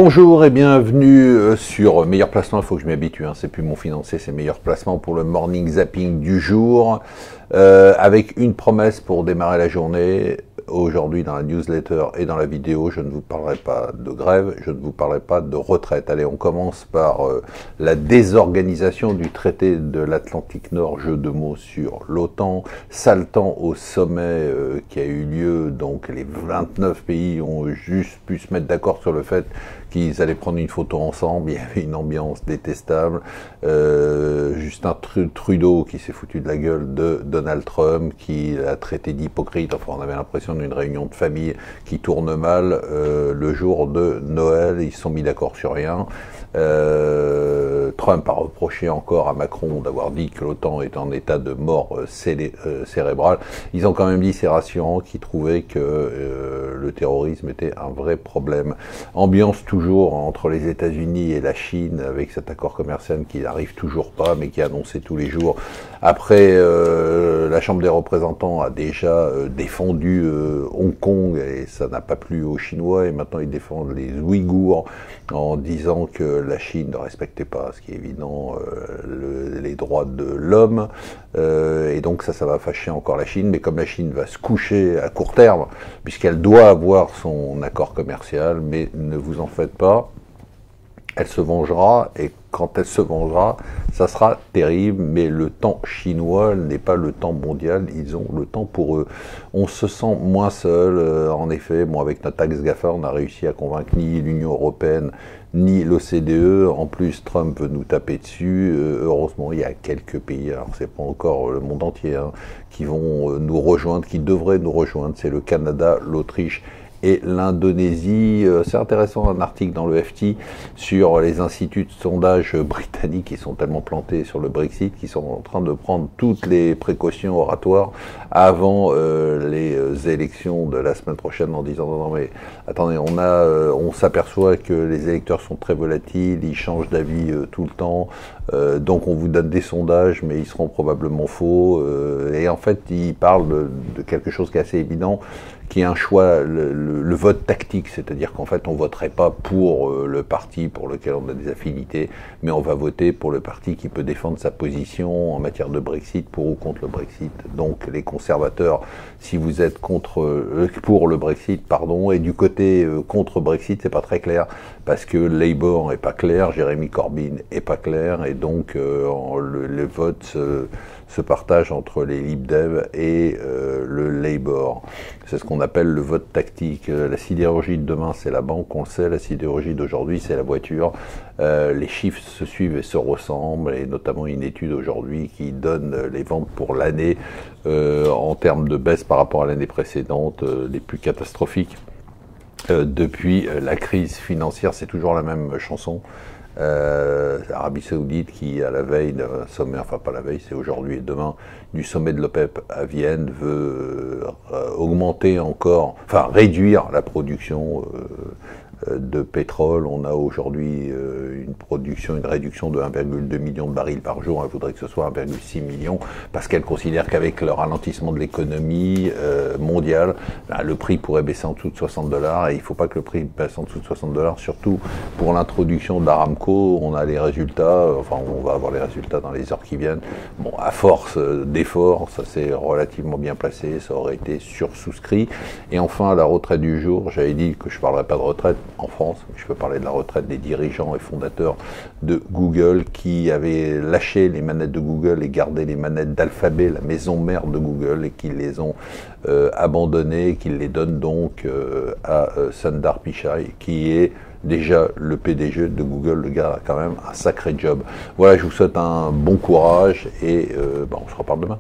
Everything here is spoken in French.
Bonjour et bienvenue sur Meilleur Placement. Il faut que je m'y habitue, hein, c'est plus mon financier, c'est Meilleur Placement pour le morning zapping du jour, avec une promesse pour démarrer la journée. Aujourd'hui, dans la newsletter et dans la vidéo, je ne vous parlerai pas de grève, je ne vous parlerai pas de retraite. Allez, on commence par la désorganisation du traité de l'Atlantique Nord, jeu de mots sur l'OTAN, saltant au sommet qui a eu lieu. Donc les 29 pays ont juste pu se mettre d'accord sur le fait qu'ils allaient prendre une photo ensemble. Il y avait une ambiance détestable. Justin Trudeau qui s'est foutu de la gueule de Donald Trump, qui l'a traité d'hypocrite. Enfin, on avait l'impression d'une réunion de famille qui tourne mal le jour de Noël. Ils se sont mis d'accord sur rien. Trump a reproché encore à Macron d'avoir dit que l'OTAN est en état de mort cérébrale. Ils ont quand même dit, c'est rassurant, qu'ils trouvaient que le terrorisme était un vrai problème. Ambiance toujours entre les États-Unis et la Chine avec cet accord commercial qui n'arrive toujours pas, mais qui est annoncé tous les jours. Après, la Chambre des représentants a déjà défendu Hong Kong et ça n'a pas plu aux Chinois, et maintenant ils défendent les Ouïghours en disant que la Chine ne respectait pas, ce qui est évident, les droits de l'homme, et donc ça va fâcher encore la Chine. Mais comme la Chine va se coucher à court terme, puisqu'elle doit avoir son accord commercial, mais ne vous en faites pas, elle se vengera, et quand elle se vengera, ça sera terrible, mais le temps chinois n'est pas le temps mondial, ils ont le temps pour eux. On se sent moins seul, en effet. Bon, avec notre taxe GAFA, on a réussi à convaincre ni l'Union européenne, ni l'OCDE. En plus, Trump veut nous taper dessus. Heureusement, il y a quelques pays, alors c'est pas encore le monde entier, hein, qui vont nous rejoindre, qui devraient nous rejoindre. C'est le Canada, l'Autriche et l'Indonésie. C'est intéressant, un article dans le FT sur les instituts de sondage britanniques qui sont tellement plantés sur le Brexit, qui sont en train de prendre toutes les précautions oratoires avant les élections de la semaine prochaine, en disant non mais attendez, on s'aperçoit que les électeurs sont très volatiles, ils changent d'avis tout le temps, donc on vous donne des sondages mais ils seront probablement faux, et en fait ils parlent de quelque chose qui est assez évident, qui est un choix, le vote tactique, c'est-à-dire qu'en fait on voterait pas pour le parti pour lequel on a des affinités, mais on va voter pour le parti qui peut défendre sa position en matière de Brexit, pour ou contre le Brexit. Donc les conservateurs, si vous êtes pour le Brexit, pardon, et du côté contre Brexit, c'est pas très clair, parce que Labour est pas clair, Jeremy Corbyn est pas clair, et donc le vote se partage entre les Lib Dev et le Labour. C'est ce qu'on appelle le vote tactique. La sidérurgie de demain, c'est la banque, on le sait. La sidérurgie d'aujourd'hui, c'est la voiture. Les chiffres se suivent et se ressemblent, et notamment une étude aujourd'hui qui donne les ventes pour l'année en termes de baisse par rapport à l'année précédente, les plus catastrophiques depuis la crise financière. C'est toujours la même chanson. Arabie Saoudite qui, à la veille d'un sommet, enfin pas la veille, c'est aujourd'hui et demain, du sommet de l'OPEP à Vienne, veut augmenter encore, enfin réduire la production de pétrole. On a aujourd'hui une réduction de 1,2 million de barils par jour. Elle voudrait que ce soit 1,6 million, parce qu'elle considère qu'avec le ralentissement de l'économie mondiale, le prix pourrait baisser en dessous de $60, et il ne faut pas que le prix baisse en dessous de $60, surtout pour l'introduction d'Aramco. On a les résultats, enfin on va avoir les résultats dans les heures qui viennent. Bon, à force d'efforts, ça s'est relativement bien placé, ça aurait été sursouscrit. Et enfin, la retraite du jour, j'avais dit que je ne parlerais pas de retraite en France, je peux parler de la retraite des dirigeants et fondateurs de Google qui avaient lâché les manettes de Google et gardé les manettes d'Alphabet, la maison mère de Google, et qui les ont abandonnées, qui les donnent donc à Sundar Pichai, qui est déjà le PDG de Google. Le gars a quand même un sacré job. Voilà, je vous souhaite un bon courage, et on se reparle demain.